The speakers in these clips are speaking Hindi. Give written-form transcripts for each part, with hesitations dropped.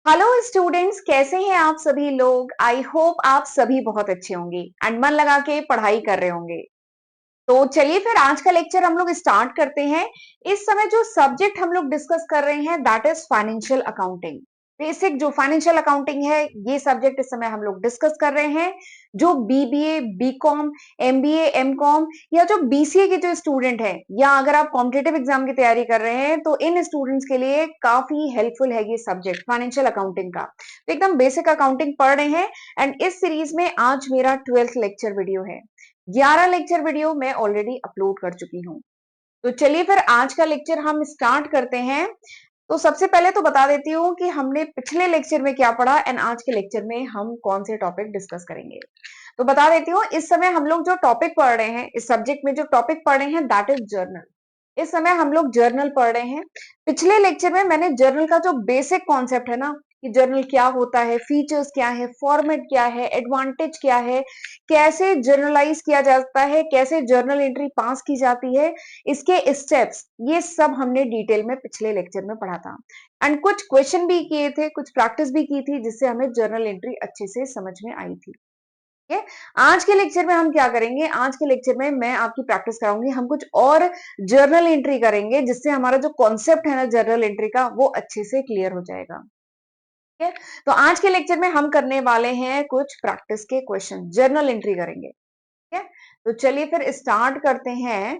हेलो स्टूडेंट्स, कैसे हैं आप सभी लोग। आई होप आप सभी बहुत अच्छे होंगे एंड मन लगा के पढ़ाई कर रहे होंगे। तो चलिए फिर आज का लेक्चर हम लोग स्टार्ट करते हैं। इस समय जो सब्जेक्ट हम लोग डिस्कस कर रहे हैं that is financial accounting. Basic जो फाइनेंशियल अकाउंटिंग है ये सब्जेक्ट इस समय हम लोग डिस्कस कर रहे हैं। जो बीबीए, बीकॉम, एमबीए, एमकॉम या जो बीसीए के जो स्टूडेंट हैं या अगर आप कॉम्पिटेटिव एग्जाम की तैयारी कर रहे हैं तो इन स्टूडेंट्स के लिए काफी हेल्पफुल है ये सब्जेक्ट फाइनेंशियल अकाउंटिंग का। तो एकदम बेसिक अकाउंटिंग पढ़ रहे हैं एंड इस सीरीज में आज मेरा 12th लेक्चर वीडियो है। 11 लेक्चर वीडियो मैं ऑलरेडी अपलोड कर चुकी हूँ। तो चलिए फिर आज का लेक्चर हम स्टार्ट करते हैं। तो सबसे पहले तो बता देती हूँ कि हमने पिछले लेक्चर में क्या पढ़ा एंड आज के लेक्चर में हम कौन से टॉपिक डिस्कस करेंगे। तो बता देती हूँ, इस समय हम लोग जो टॉपिक पढ़ रहे हैं, इस सब्जेक्ट में जो टॉपिक पढ़ रहे हैं दैट इज जर्नल। इस समय हम लोग जर्नल पढ़ रहे हैं। पिछले लेक्चर में मैंने जर्नल का जो बेसिक कॉन्सेप्ट है ना कि जर्नल क्या होता है, फीचर्स क्या है, फॉर्मेट क्या है, एडवांटेज क्या है, कैसे जर्नलाइज किया जाता है, कैसे जर्नल एंट्री पास की जाती है, इसके स्टेप्स, ये सब हमने डिटेल में पिछले लेक्चर में पढ़ा था। एंड कुछ क्वेश्चन भी किए थे, कुछ प्रैक्टिस भी की थी जिससे हमें जर्नल एंट्री अच्छे से समझ में आई थी। ठीक है। आज के लेक्चर में हम क्या करेंगे, आज के लेक्चर में मैं आपकी प्रैक्टिस कराऊंगी। हम कुछ और जर्नल एंट्री करेंगे जिससे हमारा जो कॉन्सेप्ट है ना जर्नल एंट्री का वो अच्छे से क्लियर हो जाएगा। ठीक है। तो आज के लेक्चर में हम करने वाले हैं कुछ प्रैक्टिस के क्वेश्चन, जर्नल एंट्री करेंगे। ठीक है। तो चलिए फिर स्टार्ट करते हैं।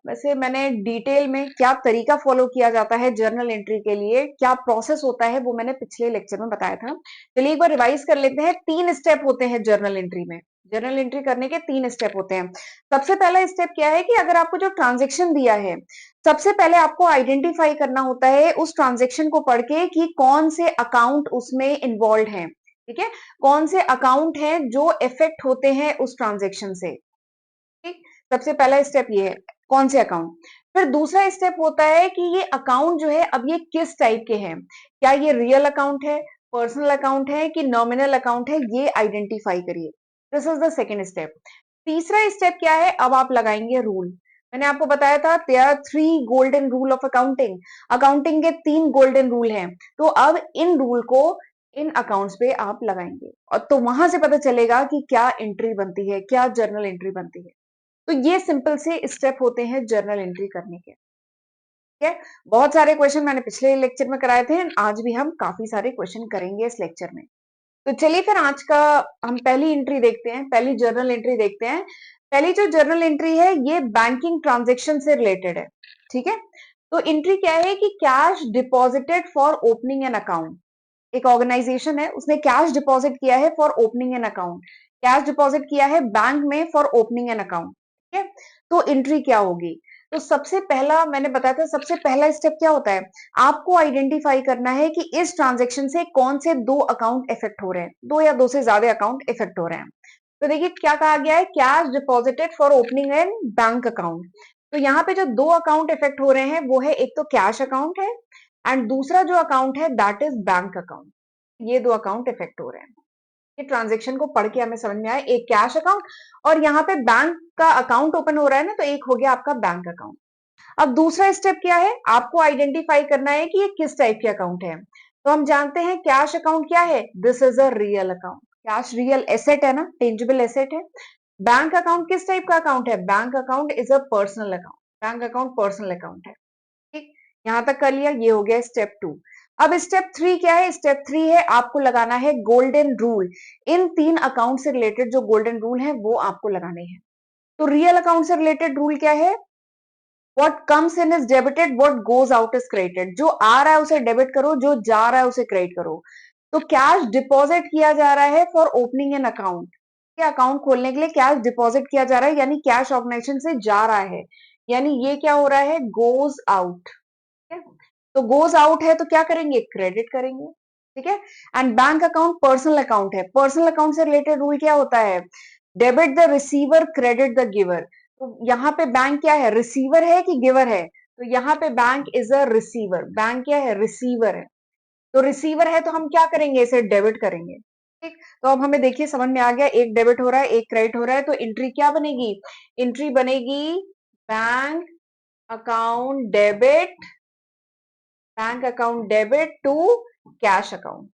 वैसे मैंने डिटेल में क्या तरीका फॉलो किया जाता है जर्नल एंट्री के लिए, क्या प्रोसेस होता है, वो मैंने पिछले लेक्चर में बताया था। चलिए एक बार रिवाइज कर लेते हैं। 3 स्टेप होते हैं जर्नल एंट्री में। जर्नल एंट्री करने के 3 स्टेप होते हैं। सबसे पहला स्टेप क्या है कि अगर आपको जो ट्रांजेक्शन दिया है, सबसे पहले आपको आइडेंटिफाई करना होता है उस ट्रांजेक्शन को पढ़ के कि कौन से अकाउंट उसमें इन्वॉल्व हैं। ठीक है। कौन से अकाउंट हैं जो इफेक्ट होते हैं उस ट्रांजेक्शन से। ठीक। सबसे पहला स्टेप ये है, कौन से अकाउंट। फिर दूसरा स्टेप होता है कि ये अकाउंट जो है अब ये किस टाइप के हैं, क्या ये रियल अकाउंट है, पर्सनल अकाउंट है कि नॉमिनल अकाउंट है, ये आइडेंटिफाई करिए। This is the second step. तीसरा स्टेप क्या है, अब आप लगाएंगे रूल। मैंने आपको बताया था there are 3 golden rule of accounting. Accounting के 3 गोल्डन रूल हैं। तो अब इन रूल को इन अकाउंट्स पे आप लगाएंगे और तो वहां से पता चलेगा कि क्या एंट्री बनती है, क्या जर्नल एंट्री बनती है। तो ये सिंपल से स्टेप होते हैं जर्नल एंट्री करने के। ठीक है। बहुत सारे क्वेश्चन मैंने पिछले लेक्चर में कराए थे, आज भी हम काफी सारे क्वेश्चन करेंगे इस लेक्चर में। तो चलिए फिर आज का हम पहली एंट्री देखते हैं, पहली जर्नल एंट्री देखते हैं। पहली जो जर्नल एंट्री है ये बैंकिंग ट्रांजेक्शन से रिलेटेड है। ठीक है। तो एंट्री क्या है कि cash deposited for opening an account. एक ऑर्गेनाइजेशन है, उसने कैश डिपॉजिट किया है for opening an account. Cash deposit किया है बैंक में फॉर ओपनिंग एन अकाउंट। ठीक है। तो एंट्री क्या होगी। तो सबसे पहला मैंने बताया था, सबसे पहला स्टेप क्या होता है, आपको आइडेंटिफाई करना है कि इस ट्रांजेक्शन से कौन से 2 अकाउंट इफेक्ट हो रहे हैं, 2 या 2 से ज्यादा अकाउंट इफेक्ट हो रहे हैं। तो देखिए क्या कहा गया है, cash deposited for opening N bank account. तो यहाँ पे जो 2 अकाउंट इफेक्ट हो रहे हैं वो है, एक तो कैश अकाउंट है एंड दूसरा जो अकाउंट है दैट इज बैंक अकाउंट। ये 2 अकाउंट इफेक्ट हो रहे हैं। ये ट्रांजेक्शन को पढ़ के हमें समझ में आया, एक कैश अकाउंट और यहाँ पे बैंक का अकाउंट ओपन हो रहा है ना, तो एक हो गया आपका बैंक अकाउंट। अब दूसरा स्टेप क्या है, आपको आइडेंटिफाई करना है कि ये किस टाइप के अकाउंट है। तो हम जानते हैं कैश अकाउंट क्या है, this is a real account. Cash real asset है ना, टेंजिबल एसेट है। बैंक अकाउंट किस टाइप का अकाउंट है, bank account is a personal account. Bank account personal account है। ठीक। यहां तक कर लिया, ये हो गया स्टेप 2। अब स्टेप 3 क्या है, स्टेप 3 है आपको लगाना है गोल्डन रूल। इन 3 अकाउंट से रिलेटेड जो गोल्डन रूल है वो आपको लगाने हैं। तो रियल अकाउंट से रिलेटेड रूल क्या है, what comes in is debited, what goes out is credited. जो आ रहा है उसे डेबिट करो, जो जा रहा है उसे क्रेडिट करो। तो कैश डिपॉजिट किया जा रहा है for opening an account. Account खोलने के लिए कैश डिपॉजिट किया जा रहा है, यानी कैश ऑर्गेनाइजेशन से जा रहा है, यानी ये क्या हो रहा है, गोज आउट। ठीक है। तो गोज आउट है तो क्या करेंगे, क्रेडिट करेंगे। ठीक है। And bank account personal account है। पर्सनल अकाउंट से रिलेटेड रूल क्या होता है, debit the receiver, credit the giver. तो यहाँ पे बैंक क्या है, रिसीवर है कि गिवर है, तो यहाँ पे bank is a receiver. Bank क्या है, रिसीवर है। तो रिसीवर है तो हम क्या करेंगे, इसे डेबिट करेंगे। ठीक। तो अब हमें देखिए समझ में आ गया, एक डेबिट हो रहा है एक क्रेडिट हो रहा है, तो एंट्री क्या बनेगी, एंट्री बनेगी bank account debit, bank account debit to cash account.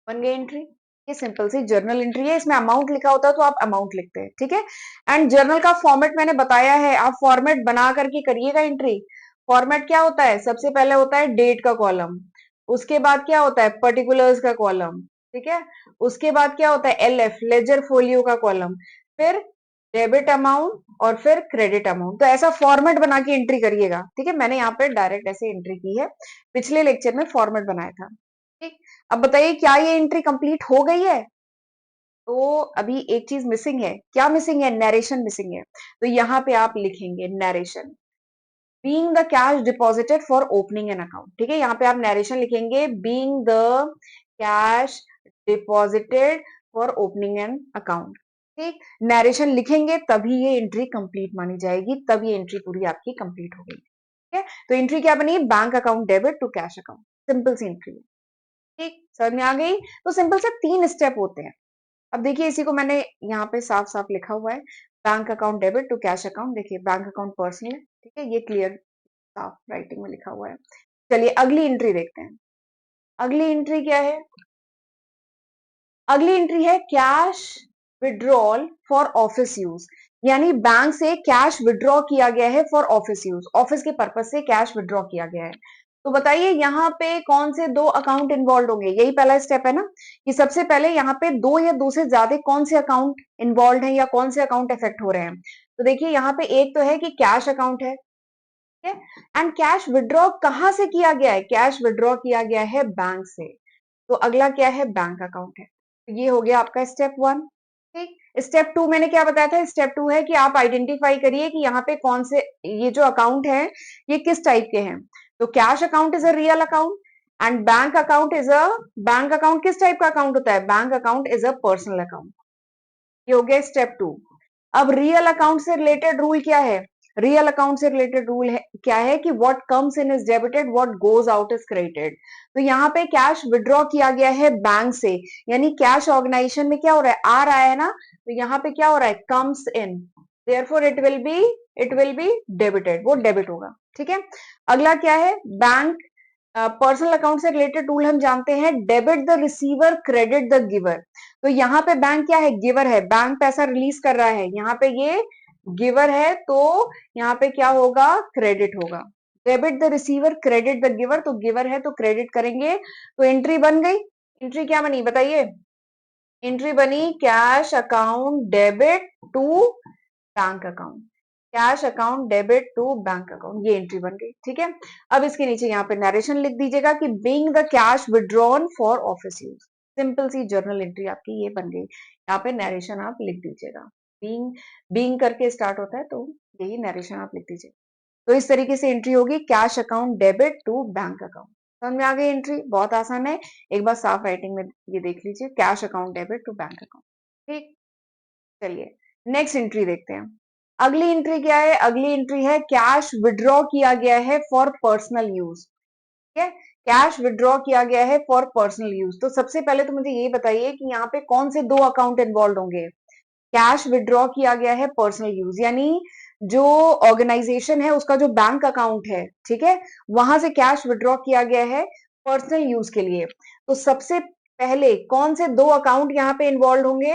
बन गई एंट्री। ये सिंपल सी जर्नल एंट्री है, इसमें अमाउंट लिखा होता है तो आप अमाउंट लिखते हैं, ठीक है। एंड जर्नल का फॉर्मेट मैंने बताया है, आप फॉर्मेट बना करके करिएगा एंट्री। फॉर्मेट क्या होता है, सबसे पहले होता है डेट का कॉलम, उसके बाद क्या होता है पर्टिकुलर्स का कॉलम, ठीक है। उसके बाद क्या होता है एलएफ लेजर फोलियो का कॉलम, फिर डेबिट अमाउंट और फिर क्रेडिट अमाउंट। तो ऐसा फॉर्मेट बना के एंट्री करिएगा, ठीक है। मैंने यहाँ पे डायरेक्ट ऐसे एंट्री की है, पिछले लेक्चर में फॉर्मेट बनाया था, ठीक। अब बताइए क्या ये एंट्री कंप्लीट हो गई है? तो अभी एक चीज मिसिंग है, क्या मिसिंग है? नरेशन मिसिंग है। तो यहाँ पे आप लिखेंगे narration, being the cash deposited for opening an account, ठीक है। यहाँ पे आप नरेशन लिखेंगे, being the cash deposited for opening an account, ठीक। नरेशन लिखेंगे तभी ये एंट्री कंप्लीट मानी जाएगी, तब ये एंट्री पूरी आपकी कंप्लीट हो गई, ठीक है। तो एंट्री क्या बनी? Bank account debit to cash account, simple सी एंट्री है, ठीक। समझ में आ गई? तो सिंपल से 3 स्टेप होते हैं। अब देखिए इसी को मैंने यहाँ पे साफ साफ लिखा हुआ है, bank account debit to cash account. देखिए बैंक अकाउंट पर्सनल है, ठीक है, ये क्लियर साफ राइटिंग में लिखा हुआ है। चलिए अगली एंट्री देखते हैं। अगली एंट्री क्या है? अगली एंट्री है cash withdrawal for office use, यानी बैंक से कैश विड्रॉ किया गया है फॉर ऑफिस यूज, ऑफिस के पर्पज से कैश विड्रॉ किया गया है। तो बताइए यहाँ पे कौन से 2 अकाउंट इन्वॉल्व होंगे? यही पहला स्टेप है ना, कि सबसे पहले यहाँ पे 2 या 2 से ज्यादा कौन से अकाउंट इन्वॉल्व हैं या कौन से अकाउंट इफेक्ट हो रहे हैं। तो देखिए यहाँ पे एक तो है कि कैश अकाउंट है, ठीक है। एंड कैश विड्रॉ कहां से किया गया है? कैश विड्रॉ किया गया है बैंक से। तो अगला क्या है? बैंक अकाउंट है। तो ये हो गया आपका स्टेप 1, ठीक। स्टेप 2 मैंने क्या बताया था? स्टेप 2 है कि आप आइडेंटिफाई करिए कि यहाँ पे कौन से ये जो अकाउंट है ये किस टाइप के हैं। तो cash account is a real account and bank account is a, bank account किस टाइप का अकाउंट होता है? Bank account is a personal account. ये हो गया स्टेप 2। अब रियल अकाउंट से रिलेटेड रूल क्या है? रियल अकाउंट से रिलेटेड रूल है क्या है कि what comes in is debited, what goes out is credited. तो यहाँ पे कैश विड्रॉ किया गया है बैंक से, यानी कैश ऑर्गेनाइजेशन में क्या हो रहा है? आ रहा है ना, तो यहाँ पे क्या हो रहा है? Comes in, therefore it will be debited, वो डेबिट होगा, ठीक है। अगला क्या है? बैंक पर्सनल अकाउंट से रिलेटेड रूल हम जानते हैं, debit the receiver credit the giver. तो यहाँ पे बैंक क्या है? गिवर है, बैंक पैसा रिलीज कर रहा है, यहाँ पे ये गिवर है, तो यहाँ पे क्या होगा? क्रेडिट होगा। Debit the receiver credit the giver, तो गिवर है तो क्रेडिट करेंगे, तो एंट्री बन गई। एंट्री क्या बनी बताइए? एंट्री बनी cash account debit to bank account, cash account debit to bank account, ये एंट्री बन गई, ठीक है। अब इसके नीचे यहाँ पे नरेशन लिख दीजिएगा कि being the cash withdrawn for office use, simple सी जर्नल एंट्री आपकी ये बन गई। यहाँ पे नरेशन आप लिख दीजिएगा, बीइंग करके स्टार्ट होता है तो यही नरेशन आप लिख दीजिए। तो इस तरीके से एंट्री होगी cash account debit to bank account. समझ में आ गई एंट्री? बहुत आसान है, एक बार साफ राइटिंग में ये देख लीजिए, cash account debit to bank account, ठीक। चलिए नेक्स्ट एंट्री देखते हैं। अगली एंट्री क्या है? अगली एंट्री है कैश विड्रॉ किया गया है फॉर पर्सनल यूज, ठीक है। कैश विड्रॉ किया गया है फॉर पर्सनल यूज। तो सबसे पहले तो मुझे ये बताइए कि यहाँ पे कौन से 2 अकाउंट इन्वॉल्व होंगे? कैश विड्रॉ किया गया है पर्सनल यूज, यानी जो ऑर्गेनाइजेशन है उसका जो बैंक अकाउंट है, ठीक है, वहां से कैश विड्रॉ किया गया है पर्सनल यूज के लिए। तो सबसे पहले कौन से 2 अकाउंट यहाँ पे इन्वॉल्व होंगे?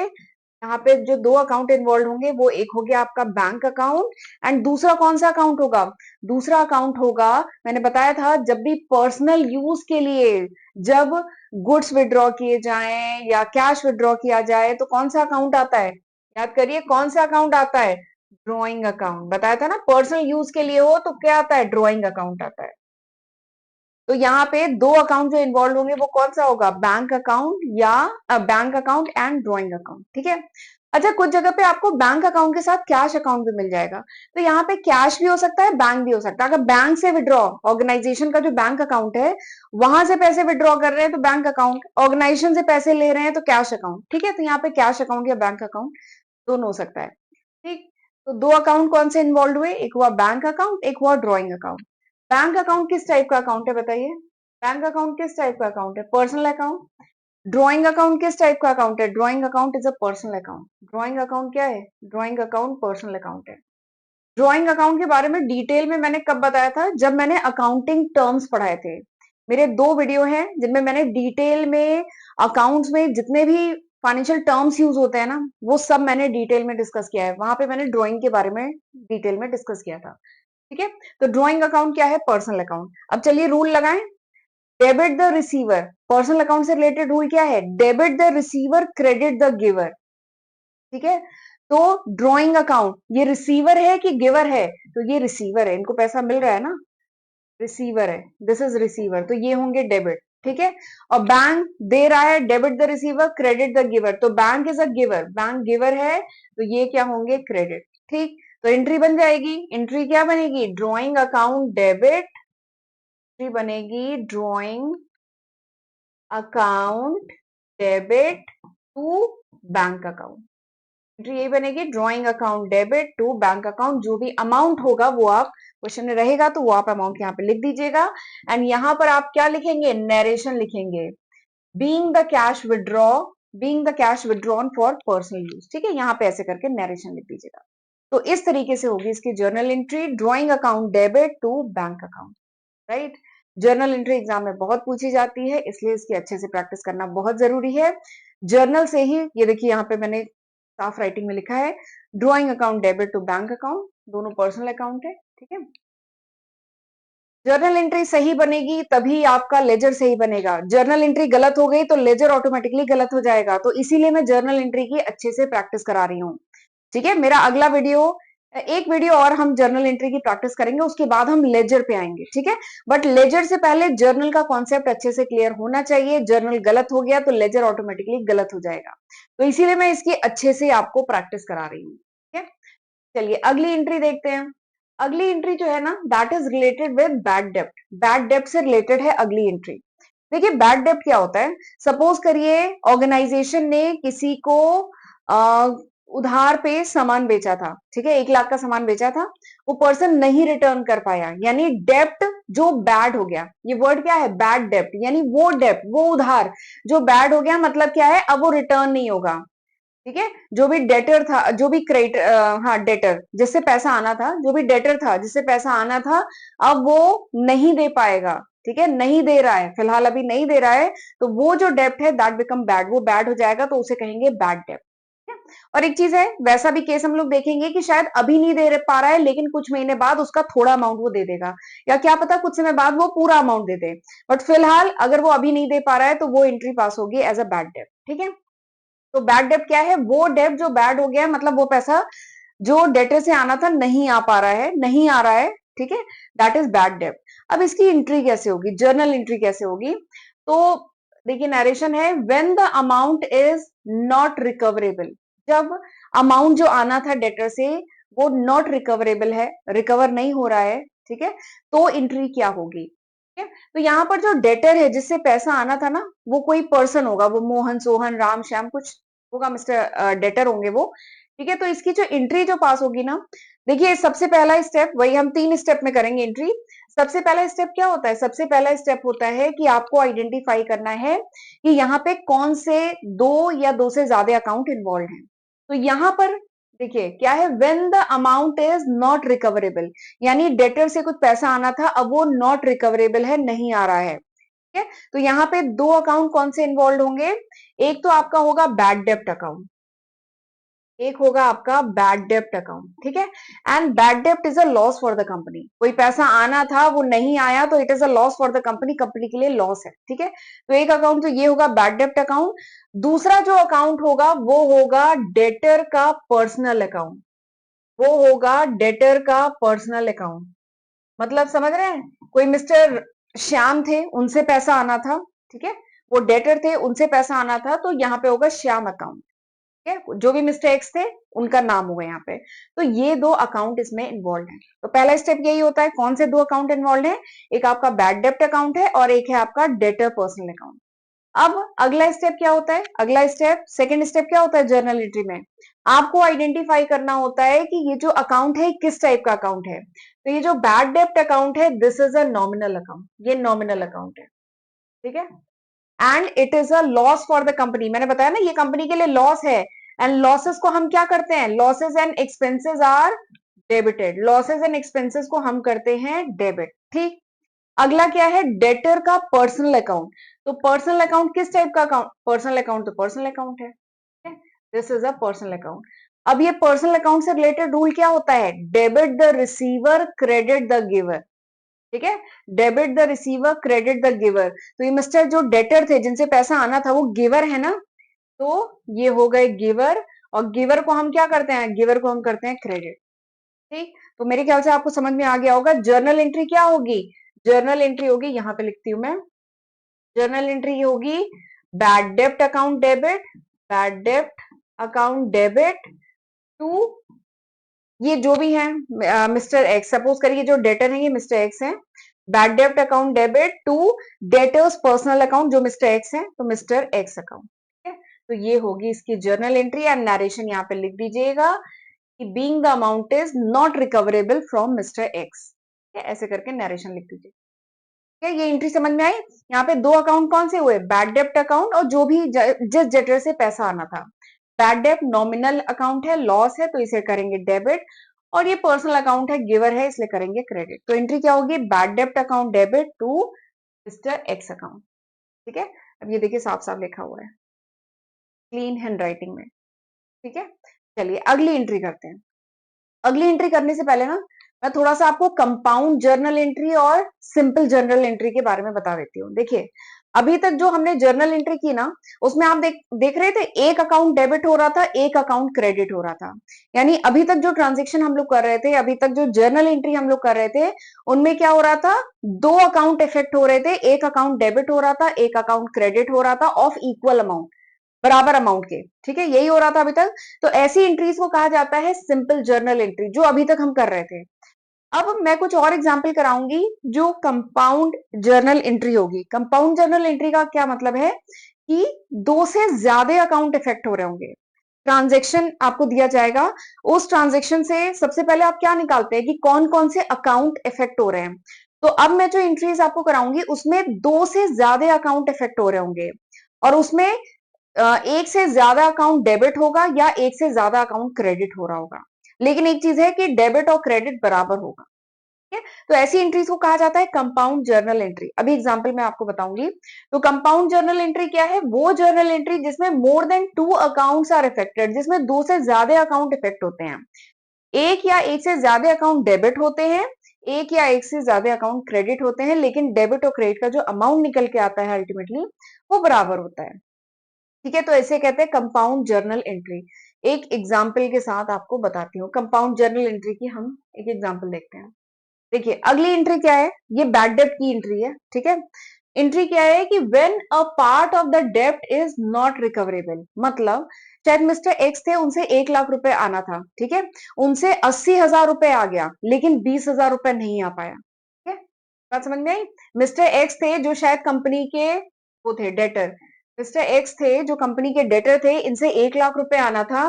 यहाँ पे जो 2 अकाउंट इन्वॉल्व होंगे वो एक हो गया आपका बैंक अकाउंट, एंड दूसरा कौन सा अकाउंट होगा? दूसरा अकाउंट होगा, मैंने बताया था जब भी पर्सनल यूज के लिए, जब गुड्स विड्रॉ किए जाएं या कैश विड्रॉ किया जाए तो कौन सा अकाउंट आता है? याद करिए कौन सा अकाउंट आता है? Drawing account. बताया था ना, पर्सनल यूज के लिए हो तो क्या आता है? ड्रॉइंग अकाउंट आता है। तो यहाँ पे 2 अकाउंट जो इन्वॉल्व होंगे वो कौन सा होगा? बैंक अकाउंट या bank account and drawing account, ठीक है। अच्छा कुछ जगह पे आपको बैंक अकाउंट के साथ कैश अकाउंट भी मिल जाएगा, तो यहाँ पे कैश भी हो सकता है, बैंक भी हो सकता है। अगर बैंक से विड्रॉ, ऑर्गेनाइजेशन का जो बैंक अकाउंट है वहां से पैसे विड्रॉ कर रहे हैं तो बैंक अकाउंट, ऑर्गेनाइजेशन से पैसे ले रहे हैं तो कैश अकाउंट, ठीक है। तो यहाँ पे कैश अकाउंट या बैंक अकाउंट दोनों हो सकता है, ठीक। तो 2 अकाउंट कौन से इन्वॉल्व हुए? एक हुआ बैंक अकाउंट, एक हुआ ड्रॉइंग अकाउंट। बैंक अकाउंट किस टाइप का अकाउंट है बताइए? बैंक अकाउंट किस टाइप का अकाउंट है? Personal account. ड्रॉइंग अकाउंट किस टाइप का अकाउंट है? Drawing account is a personal account. Drawing account क्या है? ड्रॉइंग अकाउंट पर्सनल अकाउंट है। ड्रॉइंग अकाउंट के बारे में डिटेल में मैंने कब बताया था? जब मैंने अकाउंटिंग टर्म्स पढ़ाए थे, मेरे 2 वीडियो हैं जिनमें मैंने डिटेल में अकाउंट्स में जितने भी फाइनेंशियल टर्म्स यूज होते हैं ना, वो सब मैंने डिटेल में डिस्कस किया है। वहां पे मैंने ड्राइंग के बारे में डिटेल में डिस्कस किया था। ठीक है, तो ड्राइंग अकाउंट क्या है? Personal account. अब चलिए रूल लगाएं। Debit the receiver, personal account से रिलेटेड रूल क्या है? Debit the receiver, credit the giver. ठीक है, तो ड्राइंग अकाउंट ये रिसीवर है कि गिवर है? तो ये रिसीवर है, इनको पैसा मिल रहा है ना, रिसीवर है, दिस इज रिसीवर, तो ये होंगे डेबिट। ठीक है, और बैंक दे रहा है, debit the receiver, credit the giver, तो bank is a giver, bank giver है, तो ये क्या होंगे? क्रेडिट। ठीक, तो एंट्री बन जाएगी। एंट्री क्या बनेगी? ड्राइंग अकाउंट डेबिट, एंट्री बनेगी drawing account debit to bank account. Entry यही बनेगी, drawing account debit to bank account. जो भी अमाउंट होगा वो आप क्वेश्चन में रहेगा तो वो आप अमाउंट यहाँ पे लिख दीजिएगा। एंड यहाँ पर आप क्या लिखेंगे? नरेशन लिखेंगे। Being the cash withdraw, being the cash withdrawn for personal use. ठीक है, यहाँ पे ऐसे करके नरेशन लिख दीजिएगा। तो इस तरीके से होगी इसकी journal entry, drawing account debit to bank account. Right, journal entry exam में बहुत पूछी जाती है, इसलिए इसकी अच्छे से प्रैक्टिस करना बहुत जरूरी है। जर्नल से ही, ये देखिए यहाँ पे मैंने साफ राइटिंग में लिखा है, drawing account debit to bank account, दोनों पर्सनल अकाउंट है। ठीक है, जर्नल एंट्री सही बनेगी तभी आपका लेजर सही बनेगा। जर्नल एंट्री गलत हो गई तो लेजर ऑटोमेटिकली गलत हो जाएगा, तो इसीलिए मैं जर्नल एंट्री की अच्छे से प्रैक्टिस करा रही हूँ। ठीक है, मेरा अगला वीडियो, एक वीडियो और हम जर्नल एंट्री की प्रैक्टिस करेंगे, उसके बाद हम लेजर पे आएंगे। ठीक है, बट लेजर से पहले जर्नल का कॉन्सेप्ट अच्छे से क्लियर होना चाहिए। जर्नल गलत हो गया तो लेजर ऑटोमेटिकली गलत हो जाएगा, तो इसीलिए मैं इसकी अच्छे से आपको प्रैक्टिस करा रही हूँ। ठीक है, चलिए अगली एंट्री देखते हैं। अगली एंट्री जो है ना, that is related with bad dept. Bad डेप्ट से रिलेटेड है अगली एंट्री। देखिए बैड डेप्ट क्या होता है? सपोज करिए ऑर्गेनाइजेशन ने किसी को आ, उधार पे सामान बेचा था। ठीक है, 1 लाख का सामान बेचा था, वो पर्सन नहीं रिटर्न कर पाया, यानी डेप्ट जो बैड हो गया। ये वर्ड क्या है? बैड डेप्ट, यानी वो डेप्ट, वो उधार जो बैड हो गया, मतलब क्या है? अब वो रिटर्न नहीं होगा। ठीक है, जो भी डेटर था, जो भी क्रेडिट, हाँ डेटर जिससे पैसा आना था, जो भी डेटर था जिससे पैसा आना था, अब वो नहीं दे पाएगा। ठीक है, नहीं दे रहा है, फिलहाल अभी नहीं दे रहा है, तो वो जो डेप्ट है दैट बिकम बैड, वो बैड हो जाएगा, तो उसे कहेंगे बैड डेप्ट। और एक चीज है, वैसा भी केस हम लोग देखेंगे कि शायद अभी नहीं दे पा रहा है, लेकिन कुछ महीने बाद उसका थोड़ा अमाउंट वो दे देगा, या क्या पता कुछ समय बाद वो पूरा अमाउंट दे दे, बट फिलहाल अगर वो अभी नहीं दे पा रहा है तो वो एंट्री पास होगी एज अ बैड डेप्ट। ठीक है, तो बैड डेप्ट क्या है? वो डेप्ट जो बैड हो गया है, मतलब वो पैसा जो डेटर से आना था नहीं आ पा रहा है, नहीं आ रहा है। ठीक है, दैट इज बैड डेप्ट। अब इसकी एंट्री कैसे होगी? जर्नल एंट्री कैसे होगी? तो देखिए नरेशन है, when the amount is not recoverable. जब अमाउंट जो आना था डेटर से वो नॉट रिकवरेबल है, रिकवर नहीं हो रहा है, ठीक है, तो एंट्री क्या होगी? ठीक है, तो यहाँ पर जो डेटर है जिससे पैसा आना था ना, वो कोई पर्सन होगा, वो मोहन, सोहन, राम, श्याम कुछ होगा, मिस्टर डेटर होंगे वो। ठीक है, तो इसकी जो एंट्री जो पास होगी ना, देखिए सबसे पहला स्टेप, वही हम 3 स्टेप में करेंगे एंट्री। सबसे पहला स्टेप क्या होता है? सबसे पहला स्टेप होता है कि आपको आइडेंटिफाई करना है कि यहाँ पे कौन से 2 या 2 से ज्यादा अकाउंट इन्वॉल्व हैं। तो यहाँ पर देखिए क्या है, when the amount is not recoverable, यानी डेटर से कुछ पैसा आना था, अब वो नॉट रिकवरेबल है, नहीं आ रहा है। ठीक है, तो यहाँ पे 2 अकाउंट कौन से इन्वॉल्व होंगे? एक तो आपका होगा बैड डेप्ट अकाउंट, एक होगा आपका बैड डेप्ट अकाउंट। ठीक है, एंड बैड डेप्ट is a loss for the company. कोई पैसा आना था वो नहीं आया, तो it is a loss for the company, company के लिए लॉस है। ठीक है, तो एक अकाउंट तो ये होगा बैड डेप्ट अकाउंट। दूसरा जो अकाउंट होगा वो होगा डेटर का पर्सनल अकाउंट, वो होगा डेटर का पर्सनल अकाउंट। मतलब समझ रहे हैं, कोई मिस्टर श्याम थे, उनसे पैसा आना था। ठीक है, वो डेटर थे, उनसे पैसा आना था, तो यहाँ पे होगा श्याम अकाउंट। ठीक है, जो भी मिस्टेक्स थे उनका नाम होगा यहाँ पे। तो ये 2 अकाउंट इसमें इन्वॉल्व है। तो पहला स्टेप यही होता है, कौन से 2 अकाउंट इन्वॉल्व है? एक आपका बैड डेप्ट अकाउंट है और एक है आपका डेटर पर्सनल अकाउंट। अब अगला स्टेप क्या होता है? अगला स्टेप, सेकंड स्टेप क्या होता है जर्नल एंट्री में? आपको आइडेंटिफाई करना होता है कि ये जो अकाउंट है किस टाइप का अकाउंट है। तो ये जो बैड डेप्ट अकाउंट है, this is a nominal account, ये नॉमिनल अकाउंट है। ठीक है, and it is a loss for the company. मैंने बताया ना ये कंपनी के लिए लॉस है, एंड लॉसेस को हम क्या करते हैं? Losses and expenses are debited, losses and expenses को हम करते हैं डेबिट। ठीक, अगला क्या है, डेटर का पर्सनल अकाउंट। तो पर्सनल अकाउंट किस टाइप का अकाउंट, पर्सनल अकाउंट तो पर्सनल अकाउंट है, this is a personal account. अब ये पर्सनल अकाउंट से रिलेटेड रूल क्या होता है, debit the receiver credit the giver, ठीक है, debit the receiver credit the giver. तो ये मिस्टर जो डेटर थे जिनसे पैसा आना था वो गिवर है ना, तो ये हो गए गिवर, और गिवर को हम क्या करते हैं, गिवर को हम करते हैं क्रेडिट। ठीक, तो मेरे ख्याल से आपको समझ में आ गया होगा। जर्नल एंट्री क्या होगी, जर्नल एंट्री होगी, यहां पे लिखती हूं मैं, जर्नल एंट्री होगी बैड डेप्ट अकाउंट डेबिट, बैड डेप्ट अकाउंट डेबिट टू, ये जो भी है मिस्टर एक्स, सपोज करिए जो डेटर है ये मिस्टर एक्स है, बैड डेप्ट account debit to debtors personal account जो मिस्टर एक्स है, तो मिस्टर एक्स अकाउंट, ठीक है। तो ये होगी इसकी जर्नल एंट्री, एंड नरेशन यहाँ पे लिख दीजिएगा कि being the amount is not recoverable from mister x, ऐसे करके नरेशन लिख दीजिए। क्या ये एंट्री समझ में आई। यहाँ पे दो अकाउंट कौन से हुए, बैड डेप्ट अकाउंट और जो भी जिस डेटर से पैसा आना था। बैड डेप्ट नॉमिनल अकाउंट है, लॉस है, तो इसे करेंगे डेबिट, और ये पर्सनल अकाउंट है, गिवर है, इसलिए करेंगे क्रेडिट। तो एंट्री क्या होगी, बैड डेप्ट account debit to mister X account, ठीक है। अब ये देखिए साफ साफ लिखा हुआ है क्लीन हैंड राइटिंग में, ठीक है। चलिए अगली एंट्री करते हैं। अगली एंट्री करने से पहले ना मैं थोड़ा सा आपको कंपाउंड जर्नल एंट्री और सिंपल जर्नल एंट्री के बारे में बता देती हूँ। देखिए अभी तक जो हमने जर्नल एंट्री की ना, उसमें आप देख रहे थे एक अकाउंट डेबिट हो रहा था, एक अकाउंट क्रेडिट हो रहा था। यानी अभी तक जो ट्रांजेक्शन हम लोग कर रहे थे, अभी तक जो जर्नल एंट्री हम लोग कर रहे थे, उनमें क्या हो रहा था, दो अकाउंट इफेक्ट हो रहे थे, एक अकाउंट डेबिट हो रहा था, एक अकाउंट क्रेडिट हो रहा था ऑफ इक्वल अमाउंट, बराबर अमाउंट के, ठीक है, यही हो रहा था अभी तक। तो ऐसी एंट्रीज को कहा जाता है सिंपल जर्नल एंट्री, जो अभी तक हम कर रहे थे। अब मैं कुछ और एग्जांपल कराऊंगी जो कंपाउंड जर्नल एंट्री होगी। कंपाउंड जर्नल एंट्री का क्या मतलब है कि दो से ज्यादा अकाउंट इफेक्ट हो रहे होंगे, ट्रांजेक्शन आपको दिया जाएगा, उस ट्रांजेक्शन से सबसे पहले आप क्या निकालते हैं कि कौन कौन से अकाउंट इफेक्ट हो रहे हैं। तो अब मैं जो एंट्रीज आपको कराऊंगी उसमें दो से ज्यादा अकाउंट इफेक्ट हो रहे होंगे, और उसमें एक से ज्यादा अकाउंट डेबिट होगा या एक से ज्यादा अकाउंट क्रेडिट हो रहा होगा, लेकिन एक चीज है कि डेबिट और क्रेडिट बराबर होगा, ठीक है। तो ऐसी एंट्रीज को कहा जाता है कंपाउंड जर्नल एंट्री। अभी एग्जांपल मैं आपको बताऊंगी। तो कंपाउंड जर्नल एंट्री क्या है, वो जर्नल एंट्री जिसमें more than two accounts are affected, जिसमें दो से ज्यादा अकाउंट इफेक्ट होते हैं, एक या एक से ज्यादा अकाउंट डेबिट होते हैं, एक या एक से ज्यादा अकाउंट क्रेडिट होते हैं, लेकिन डेबिट और क्रेडिट का जो अमाउंट निकल के आता है अल्टीमेटली वो बराबर होता है, ठीक है। तो ऐसे कहते हैं कंपाउंड जर्नल एंट्री। एक एग्जाम्पल के साथ आपको बताती हूँ कंपाउंड जर्नल एंट्री की, हम एक एग्जाम्पल देखते हैं। देखिए अगली एंट्री क्या है, ये बैड डेब्ट की एंट्री है, ठीक है। एंट्री क्या है कि when a part of the डेब्ट इज नॉट रिकवरेबल, मतलब शायद मिस्टर एक्स थे, उनसे 1 लाख रुपए आना था, ठीक है, उनसे 80,000 रुपए आ गया, लेकिन 20,000 रुपए नहीं आ पाया, ठीक है। बात समझ में आई। मिस्टर एक्स थे जो शायद कंपनी के वो थे डेटर, मिस्टर एक्स थे जो कंपनी के डेटर थे, इनसे 1 लाख रुपए आना था,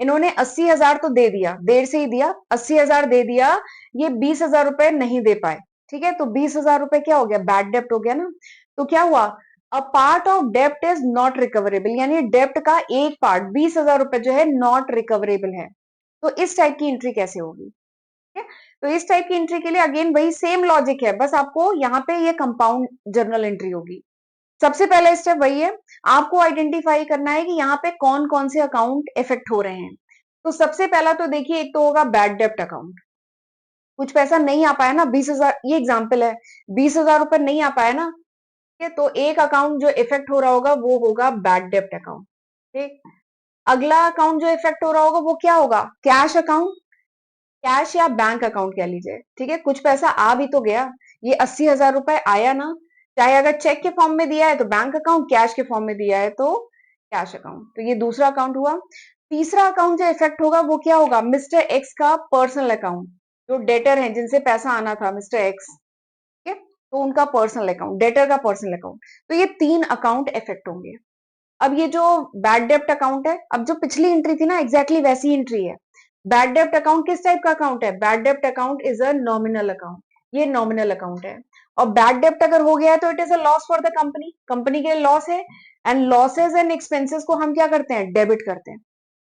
इन्होंने 80,000 तो दे दिया, देर से ही दिया, 80,000 दे दिया, ये 20,000 रुपए नहीं दे पाए, ठीक है। तो 20,000 रुपए क्या हो गया, बैड डेप्ट हो गया ना। तो क्या हुआ, अ पार्ट ऑफ डेप्ट इज नॉट रिकवरेबल, यानी डेप्ट का एक पार्ट 20,000 रुपए जो है नॉट रिकवरेबल है। तो इस टाइप की एंट्री कैसे होगी, ठीक है। तो इस टाइप की एंट्री के लिए अगेन वही सेम लॉजिक है, बस आपको यहाँ पे ये कंपाउंड जर्नल एंट्री होगी। सबसे पहला स्टेप वही है, आपको आइडेंटिफाई करना है कि यहाँ पे कौन कौन से अकाउंट इफेक्ट हो रहे हैं। तो सबसे पहला तो देखिए, एक तो होगा बैड डेप्ट अकाउंट, कुछ पैसा नहीं आ पाया ना, 20,000, ये एग्जाम्पल है, 20,000 रुपए नहीं आ पाया ना, ठीक है। तो एक अकाउंट जो इफेक्ट हो रहा होगा वो होगा बैड डेप्ट अकाउंट, ठीक। अगला अकाउंट जो इफेक्ट हो रहा होगा वो क्या होगा, कैश अकाउंट, कैश या बैंक अकाउंट कह लीजिए, ठीक है, कुछ पैसा आ भी तो गया, ये 80,000 रुपए आया ना, चाहे अगर चेक के फॉर्म में दिया है तो बैंक अकाउंट, कैश के फॉर्म में दिया है तो कैश अकाउंट, तो ये दूसरा अकाउंट हुआ। तीसरा अकाउंट जो इफेक्ट होगा वो क्या होगा, मिस्टर एक्स का पर्सनल अकाउंट, जो डेटर है जिनसे पैसा आना था मिस्टर एक्स, ठीक है, तो उनका पर्सनल अकाउंट, डेटर का पर्सनल अकाउंट। तो ये तीन अकाउंट इफेक्ट होंगे। अब ये जो बैड डेप्ट अकाउंट है, अब जो पिछली एंट्री थी ना एग्जैक्टली वैसी एंट्री है। बैड डेप्ट अकाउंट किस टाइप का अकाउंट है, बैड डेप्ट account is a nominal account, ये नॉमिनल अकाउंट है। और बैड डेप्ट अगर हो गया है तो it is a loss for the company, company के लिए लॉस है, एंड लॉसेज एंड एक्सपेंसेस को हम क्या करते हैं, डेबिट करते हैं,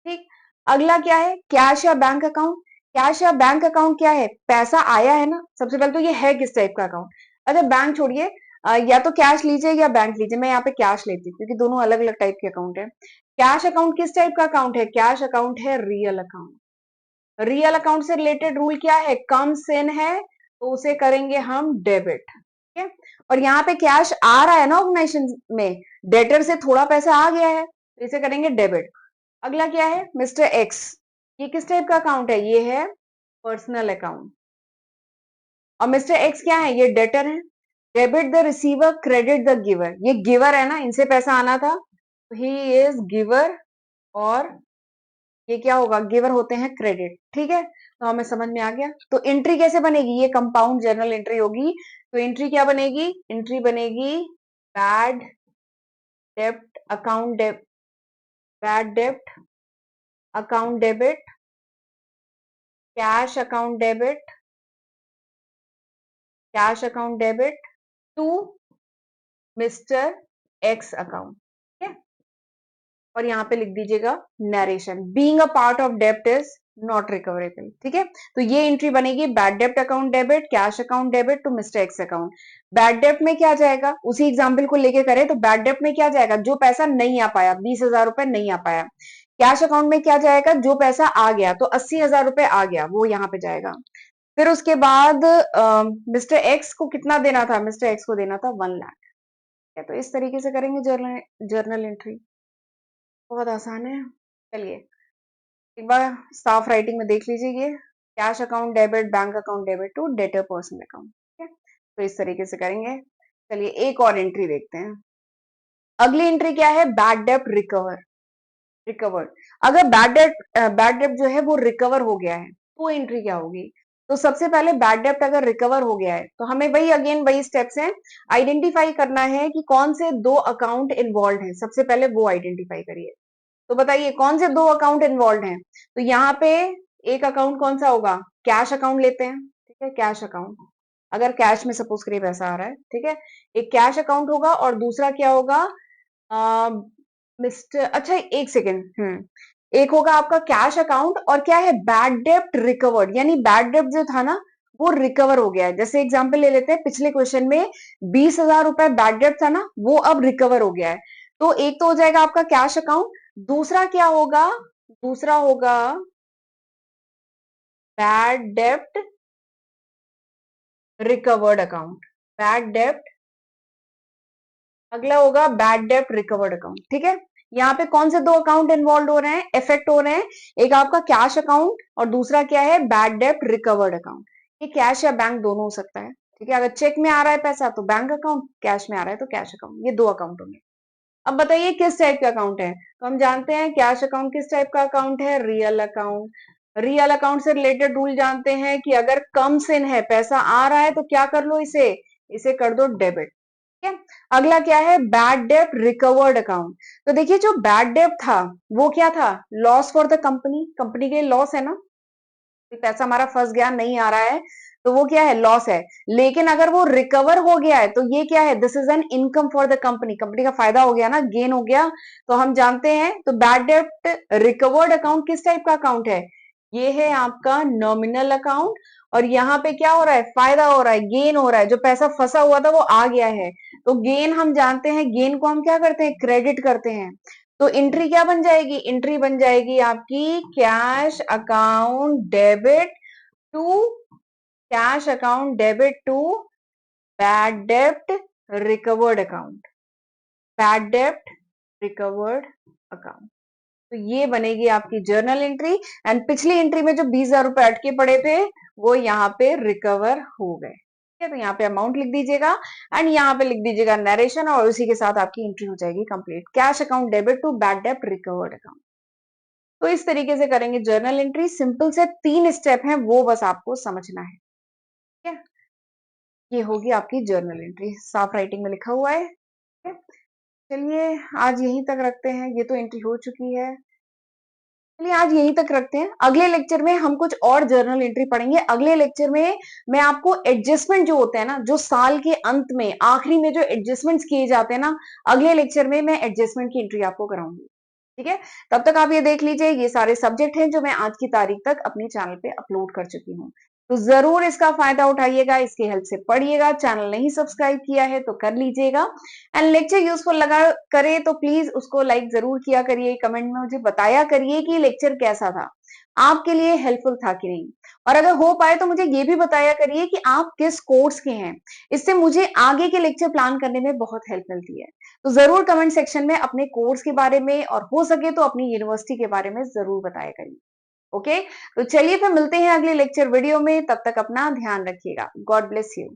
ठीक। अगला क्या है, कैश या बैंक अकाउंट। कैश या बैंक अकाउंट क्या है, पैसा आया है ना, सबसे पहले तो ये है किस टाइप का अकाउंट, अच्छा बैंक छोड़िए, या तो कैश लीजिए या बैंक लीजिए, मैं यहाँ पे कैश लेती हूँ क्योंकि दोनों अलग अलग टाइप के अकाउंट है। कैश अकाउंट किस टाइप का अकाउंट है? कैश अकाउंट है रियल अकाउंट। रियल अकाउंट से रिलेटेड रूल क्या है? कम्स इन है तो उसे करेंगे हम डेबिट, ठीक है। और यहाँ पे कैश आ रहा है ना ऑर्गेनाइजेशन में, डेटर से थोड़ा पैसा आ गया है तो इसे करेंगे डेबिट। अगला क्या है? मिस्टर एक्स, ये किस टाइप का अकाउंट है? ये है पर्सनल अकाउंट। और मिस्टर एक्स क्या है? ये डेटर है। Debit the receiver, credit the giver, ये गिवर है ना, इनसे पैसा आना था तो ही इज गिवर, और ये क्या होगा? गिवर होते हैं क्रेडिट, ठीक है। तो हमें समझ में आ गया। तो एंट्री कैसे बनेगी? ये कंपाउंड जर्नल एंट्री होगी। तो एंट्री क्या बनेगी? एंट्री बनेगी बैड डेब्ट अकाउंट, बैड डेब्ट account debit, cash account debit, cash account debit to mister X account, ठीक है। और यहाँ पे लिख दीजिएगा narration, being a part of डेब्ट इज नॉट रिकवरेबल, ठीक है। तो ये एंट्री बनेगी बैड डेब्ट account debit, cash account debit to mister X account. Bad डेब्ट में क्या जाएगा? उसी एग्जाम्पल को लेके करें तो बैड डेब्ट में क्या जाएगा? जो पैसा नहीं आ पाया, 20,000 रुपए नहीं आ पाया। कैश अकाउंट में क्या जाएगा? जो पैसा आ गया, तो 80,000 रुपए आ गया, वो यहाँ पे जाएगा। फिर उसके बाद मिस्टर एक्स को कितना देना था? मिस्टर एक्स को देना था 1 लाख। तो इस तरीके से करेंगे जर्नल जर्नल एंट्री। बहुत आसान है। चलिए एक बार साफ राइटिंग में देख लीजिए ये, cash account debit, bank account debit to debtor personal account, ठीक है। तो इस तरीके से करेंगे। चलिए एक और एंट्री देखते हैं। अगली एंट्री क्या है? बैड डेब्ट रिकवर, रिकवर्ड। अगर बैड डेब्ट जो है वो रिकवर हो गया है तो एंट्री क्या होगी? तो सबसे पहले बैड डेब्ट अगर रिकवर हो गया है तो हमें वही अगेन वही स्टेप्स हैं, आइडेंटिफाई करना है कि कौन से दो अकाउंट इन्वॉल्व हैं। सबसे पहले वो आइडेंटिफाई करिए। तो बताइए कौन से दो अकाउंट इन्वॉल्व हैं? तो यहाँ पे एक अकाउंट कौन सा होगा? कैश अकाउंट लेते हैं, ठीक है, कैश अकाउंट। अगर कैश में सपोज करिए पैसा आ रहा है, ठीक है, एक कैश अकाउंट होगा और दूसरा क्या होगा? मिस्टर, अच्छा एक सेकेंड, एक होगा आपका कैश अकाउंट और क्या है? बैड डेब्ट रिकवर्ड, यानी बैड डेब्ट जो था ना वो रिकवर हो गया है। जैसे एग्जांपल ले लेते हैं, पिछले क्वेश्चन में 20,000 रुपए बैड डेब्ट था ना, वो अब रिकवर हो गया है। तो एक तो हो जाएगा आपका कैश अकाउंट, दूसरा क्या होगा? दूसरा होगा बैड डेब्ट रिकवर्ड अकाउंट, बैड डेब्ट, अगला होगा बैड डेब्ट रिकवर्ड अकाउंट, ठीक है। यहाँ पे कौन से दो अकाउंट इन्वॉल्व हो रहे हैं, इफेक्ट हो रहे हैं? एक आपका कैश अकाउंट और दूसरा क्या है? बैड डेब्ट रिकवर्ड अकाउंट। ये कैश या बैंक दोनों हो सकता है, ठीक है। अगर चेक में आ रहा है पैसा तो बैंक अकाउंट, कैश में आ रहा है तो कैश अकाउंट, ये दो अकाउंट होंगे। अब बताइए किस टाइप का अकाउंट है? तो हम जानते हैं कैश अकाउंट किस टाइप का अकाउंट है? Real account. रियल अकाउंट से रिलेटेड रूल जानते हैं कि अगर कम सिन है, पैसा आ रहा है तो क्या कर लो? इसे इसे कर दो डेबिट, ठीक है। अगला क्या है? बैड डेब्ट रिकवर्ड अकाउंट। तो देखिए जो बैड डेब्ट था वो क्या था? Loss for the company, company के लॉस है ना, पैसा हमारा फंस गया, नहीं आ रहा है, तो वो क्या है? लॉस है। लेकिन अगर वो रिकवर हो गया है तो ये क्या है? This is an income for the company, company का फायदा हो गया ना, गेन हो गया। तो हम जानते हैं तो बैड डेब्ट रिकवर्ड अकाउंट किस टाइप का अकाउंट है? ये है आपका नॉमिनल अकाउंट। और यहाँ पे क्या हो रहा है? फायदा हो रहा है, गेन हो रहा है, जो पैसा फंसा हुआ था वो आ गया है। तो गेन हम जानते हैं, गेन को हम क्या करते हैं? क्रेडिट करते हैं। तो एंट्री क्या बन जाएगी? एंट्री बन जाएगी आपकी cash account debit to, cash account debit to bad डेब्ट रिकवर्ड अकाउंट, बैड डेब्ट रिकवर्ड अकाउंट। तो ये बनेगी आपकी जर्नल एंट्री। एंड पिछली एंट्री में जो 20,000 रुपए अटके पड़े थे वो यहाँ पे रिकवर हो गए, ठीक है। तो यहाँ पे अमाउंट लिख दीजिएगा एंड यहाँ पे लिख दीजिएगा नरेशन, और उसी के साथ आपकी एंट्री हो जाएगी complete, cash account debit to bad डेब्ट रिकवर्ड अकाउंट। तो इस तरीके से करेंगे जर्नल एंट्री। सिंपल से 3 स्टेप हैं, वो बस आपको समझना है, ठीक है। ये होगी आपकी जर्नल एंट्री, साफ राइटिंग में लिखा हुआ है, ठीक है। चलिए आज यहीं तक रखते हैं, ये तो एंट्री हो चुकी है। चलिए आज यहीं तक रखते हैं, अगले लेक्चर में हम कुछ और जर्नल एंट्री पढ़ेंगे। अगले लेक्चर में मैं आपको एडजस्टमेंट जो होते हैं ना, जो साल के अंत में आखिरी में जो एडजस्टमेंट्स किए जाते हैं ना, अगले लेक्चर में मैं एडजस्टमेंट की एंट्री आपको कराऊंगी, ठीक है। तब तक आप ये देख लीजिए, ये सारे सब्जेक्ट हैं जो मैं आज की तारीख तक अपने चैनल पे अपलोड कर चुकी हूँ। तो जरूर इसका फायदा उठाइएगा, इसकी हेल्प से पढ़िएगा। चैनल नहीं सब्सक्राइब किया है तो कर लीजिएगा। एंड लेक्चर यूजफुल लगा करे तो प्लीज उसको लाइक जरूर किया करिए, कमेंट में मुझे बताया करिए कि लेक्चर कैसा था, आपके लिए हेल्पफुल था कि नहीं। और अगर हो पाए तो मुझे ये भी बताया करिए कि आप किस कोर्स के हैं, इससे मुझे आगे के लेक्चर प्लान करने में बहुत हेल्प मिलती है। तो जरूर कमेंट सेक्शन में अपने कोर्स के बारे में और हो सके तो अपनी यूनिवर्सिटी के बारे में जरूर बताया करिए। ओके, तो चलिए फिर मिलते हैं अगले लेक्चर वीडियो में। तब तक अपना ध्यान रखिएगा। God bless you.